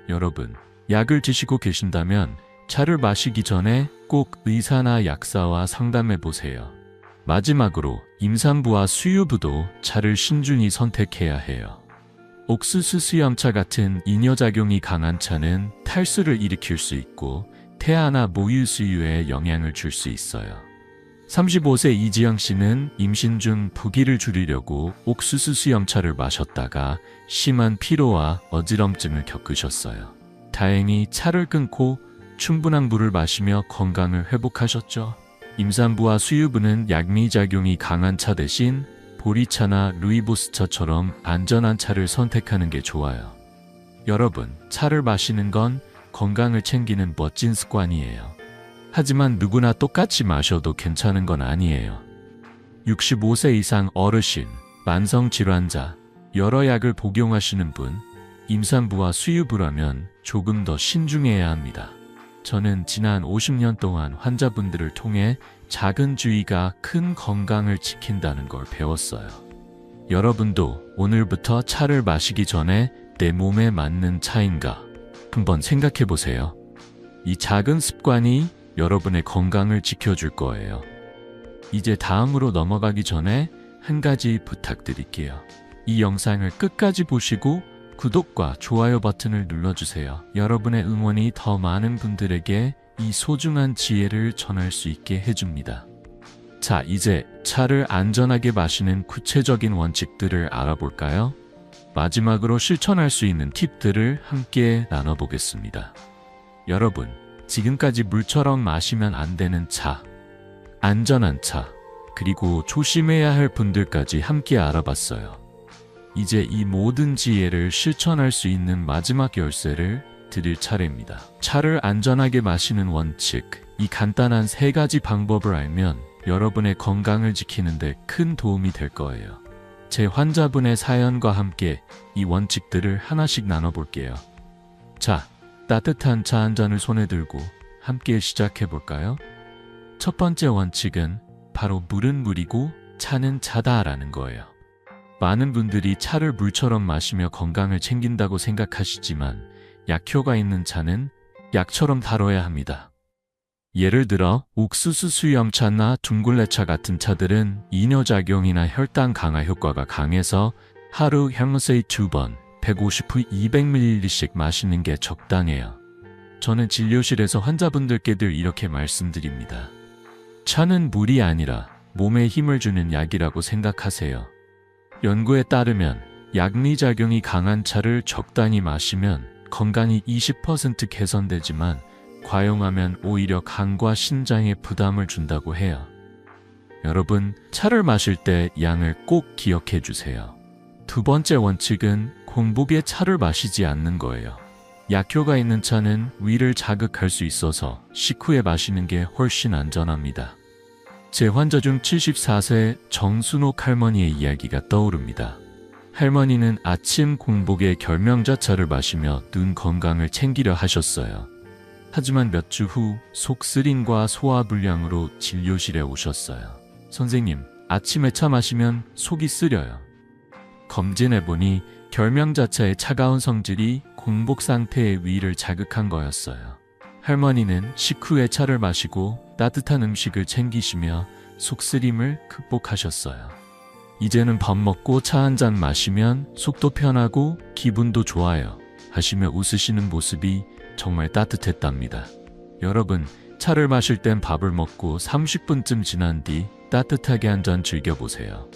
여러분, 약을 드시고 계신다면 차를 마시기 전에 꼭 의사나 약사와 상담해 보세요. 마지막으로 임산부와 수유부도 차를 신중히 선택해야 해요. 옥수수 수염차 같은 이뇨작용이 강한 차는 탈수를 일으킬 수 있고 태아나 모유 수유에 영향을 줄 수 있어요. 35세 이지영 씨는 임신 중 부기를 줄이려고 옥수수 수염차를 마셨다가 심한 피로와 어지럼증을 겪으셨어요. 다행히 차를 끊고 충분한 물을 마시며 건강을 회복하셨죠. 임산부와 수유부는 약미작용이 강한 차 대신 보리차나 루이보스차처럼 안전한 차를 선택하는 게 좋아요. 여러분, 차를 마시는 건 건강을 챙기는 멋진 습관이에요. 하지만 누구나 똑같이 마셔도 괜찮은 건 아니에요. 65세 이상 어르신, 만성질환자, 여러 약을 복용하시는 분, 임산부와 수유부라면 조금 더 신중해야 합니다. 저는 지난 50년 동안 환자분들을 통해 작은 주의가 큰 건강을 지킨다는 걸 배웠어요. 여러분도 오늘부터 차를 마시기 전에 내 몸에 맞는 차인가 한번 생각해 보세요. 이 작은 습관이 여러분의 건강을 지켜줄 거예요. 이제 다음으로 넘어가기 전에 한 가지 부탁드릴게요. 이 영상을 끝까지 보시고 구독과 좋아요 버튼을 눌러주세요. 여러분의 응원이 더 많은 분들에게 이 소중한 지혜를 전할 수 있게 해줍니다. 자, 이제 차를 안전하게 마시는 구체적인 원칙들을 알아볼까요? 마지막으로 실천할 수 있는 팁들을 함께 나눠보겠습니다. 여러분, 지금까지 물처럼 마시면 안 되는 차, 안전한 차, 그리고 조심해야 할 분들까지 함께 알아봤어요. 이제 이 모든 지혜를 실천할 수 있는 마지막 열쇠를 드릴 차례입니다. 차를 안전하게 마시는 원칙, 이 간단한 3가지 방법을 알면 여러분의 건강을 지키는 데 큰 도움이 될 거예요. 제 환자분의 사연과 함께 이 원칙들을 하나씩 나눠볼게요. 자, 따뜻한 차 한 잔을 손에 들고 함께 시작해볼까요? 첫 번째 원칙은 바로 물은 물이고 차는 차다라는 거예요. 많은 분들이 차를 물처럼 마시며 건강을 챙긴다고 생각하시지만 약효가 있는 차는 약처럼 다뤄야 합니다. 예를 들어 옥수수 수염차나 둥글레차 같은 차들은 이뇨작용이나 혈당 강화 효과가 강해서 하루 향세 2번 150후 200ml씩 마시는 게 적당해요. 저는 진료실에서 환자분들께 늘 이렇게 말씀드립니다. 차는 물이 아니라 몸에 힘을 주는 약이라고 생각하세요. 연구에 따르면 약리작용이 강한 차를 적당히 마시면 건강이 20% 개선되지만 과용하면 오히려 간과 신장에 부담을 준다고 해요. 여러분, 차를 마실 때 양을 꼭 기억해 주세요. 두 번째 원칙은 공복에 차를 마시지 않는 거예요. 약효가 있는 차는 위를 자극할 수 있어서 식후에 마시는 게 훨씬 안전합니다. 제 환자 중 74세 정순옥 할머니의 이야기가 떠오릅니다. 할머니는 아침 공복에 결명자차를 마시며 눈 건강을 챙기려 하셨어요. 하지만 몇 주 후 속쓰림과 소화불량으로 진료실에 오셨어요. 선생님, 아침에 차 마시면 속이 쓰려요. 검진해보니 결명자차의 차가운 성질이 공복 상태의 위를 자극한 거였어요. 할머니는 식후에 차를 마시고 따뜻한 음식을 챙기시며 속쓰림을 극복하셨어요. 이제는 밥 먹고 차 한 잔 마시면 속도 편하고 기분도 좋아요 하시며 웃으시는 모습이 정말 따뜻했답니다. 여러분, 차를 마실 땐 밥을 먹고 30분쯤 지난 뒤 따뜻하게 한 잔 즐겨보세요.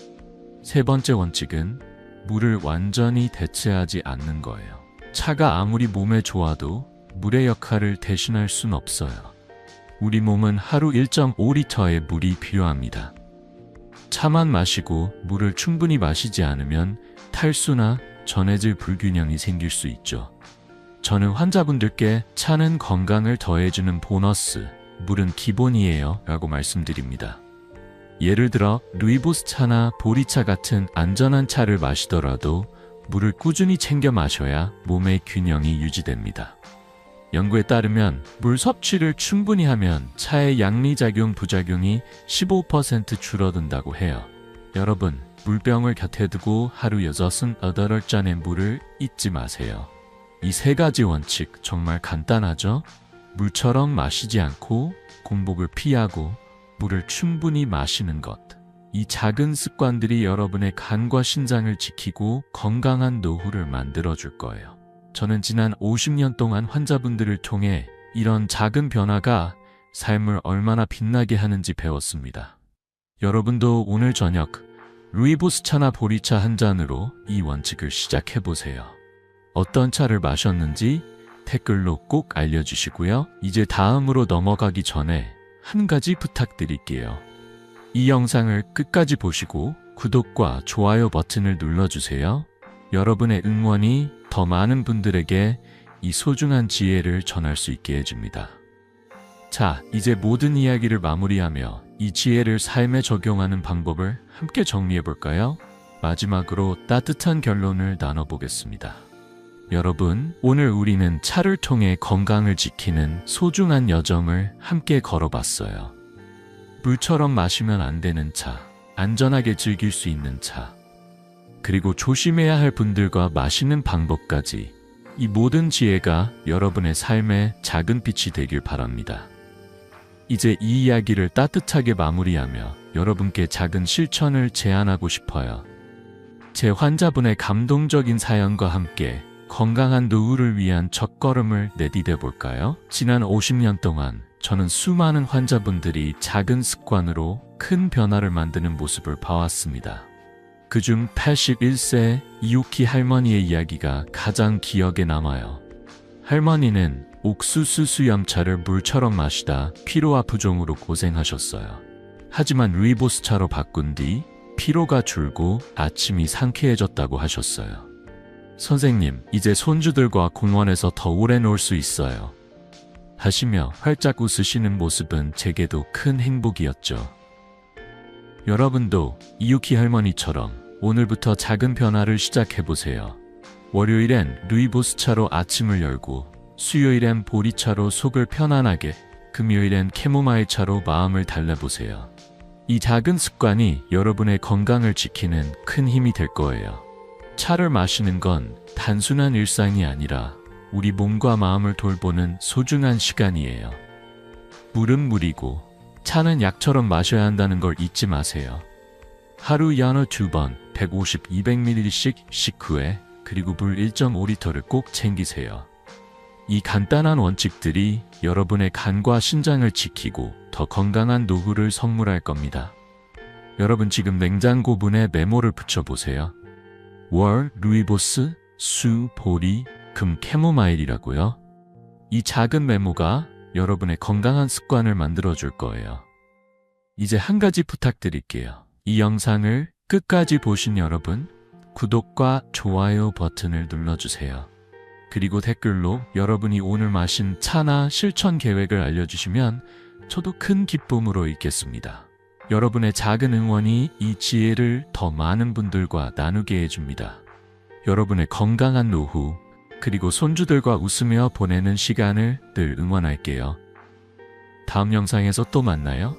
세 번째 원칙은 물을 완전히 대체하지 않는 거예요. 차가 아무리 몸에 좋아도 물의 역할을 대신할 순 없어요. 우리 몸은 하루 1.5리터의 물이 필요합니다. 차만 마시고 물을 충분히 마시지 않으면 탈수나 전해질 불균형이 생길 수 있죠. 저는 환자분들께 차는 건강을 더해주는 보너스, 물은 기본이에요 라고 말씀드립니다. 예를 들어 루이보스 차나 보리차 같은 안전한 차를 마시더라도 물을 꾸준히 챙겨 마셔야 몸의 균형이 유지됩니다. 연구에 따르면 물 섭취를 충분히 하면 차의 양리작용 부작용이 15% 줄어든다고 해요. 여러분, 물병을 곁에 두고 하루 68잔의 물을 잊지 마세요. 이 세 가지 원칙 정말 간단하죠? 물처럼 마시지 않고 공복을 피하고 물을 충분히 마시는 것. 이 작은 습관들이 여러분의 간과 신장을 지키고 건강한 노후를 만들어줄 거예요. 저는 지난 50년 동안 환자분들을 통해 이런 작은 변화가 삶을 얼마나 빛나게 하는지 배웠습니다. 여러분도 오늘 저녁 루이보스 차나 보리차 한 잔으로 이 원칙을 시작해보세요. 어떤 차를 마셨는지 댓글로 꼭 알려주시고요. 이제 다음으로 넘어가기 전에 한 가지 부탁드릴게요. 이 영상을 끝까지 보시고 구독과 좋아요 버튼을 눌러주세요. 여러분의 응원이 더 많은 분들에게 이 소중한 지혜를 전할 수 있게 해줍니다. 자, 이제 모든 이야기를 마무리하며 이 지혜를 삶에 적용하는 방법을 함께 정리해볼까요? 마지막으로 따뜻한 결론을 나눠보겠습니다. 여러분, 오늘 우리는 차를 통해 건강을 지키는 소중한 여정을 함께 걸어봤어요. 물처럼 마시면 안 되는 차, 안전하게 즐길 수 있는 차, 그리고 조심해야 할 분들과 마시는 방법까지 이 모든 지혜가 여러분의 삶에 작은 빛이 되길 바랍니다. 이제 이 이야기를 따뜻하게 마무리하며 여러분께 작은 실천을 제안하고 싶어요. 제 환자분의 감동적인 사연과 함께 건강한 노후를 위한 첫걸음을 내디뎌 볼까요? 지난 50년 동안 저는 수많은 환자분들이 작은 습관으로 큰 변화를 만드는 모습을 봐왔습니다. 그중 81세 이유키 할머니의 이야기가 가장 기억에 남아요. 할머니는 옥수수 수염차를 물처럼 마시다 피로와 부종으로 고생하셨어요. 하지만 루이보스 차로 바꾼 뒤 피로가 줄고 아침이 상쾌해졌다고 하셨어요. 선생님, 이제 손주들과 공원에서 더 오래 놀 수 있어요. 하시며 활짝 웃으시는 모습은 제게도 큰 행복이었죠. 여러분도 이유키 할머니처럼 오늘부터 작은 변화를 시작해보세요. 월요일엔 루이보스 차로 아침을 열고, 수요일엔 보리차로 속을 편안하게, 금요일엔 캐모마일 차로 마음을 달래보세요. 이 작은 습관이 여러분의 건강을 지키는 큰 힘이 될 거예요. 차를 마시는 건 단순한 일상이 아니라 우리 몸과 마음을 돌보는 소중한 시간이에요. 물은 물이고 차는 약처럼 마셔야 한다는 걸 잊지 마세요. 하루 연어 2번 150, 200ml씩 식후에 그리고 물 1.5리터를 꼭 챙기세요. 이 간단한 원칙들이 여러분의 간과 신장을 지키고 더 건강한 노후를 선물할 겁니다. 여러분 지금 냉장고 문에 메모를 붙여보세요. 월, 루이보스, 수, 보리, 금, 캐모마일이라고요. 이 작은 메모가 여러분의 건강한 습관을 만들어줄 거예요. 이제 한 가지 부탁드릴게요. 이 영상을 끝까지 보신 여러분, 구독과 좋아요 버튼을 눌러주세요. 그리고 댓글로 여러분이 오늘 마신 차나 실천 계획을 알려주시면 저도 큰 기쁨으로 읽겠습니다. 여러분의 작은 응원이 이 지혜를 더 많은 분들과 나누게 해줍니다. 여러분의 건강한 노후, 그리고 손주들과 웃으며 보내는 시간을 늘 응원할게요. 다음 영상에서 또 만나요.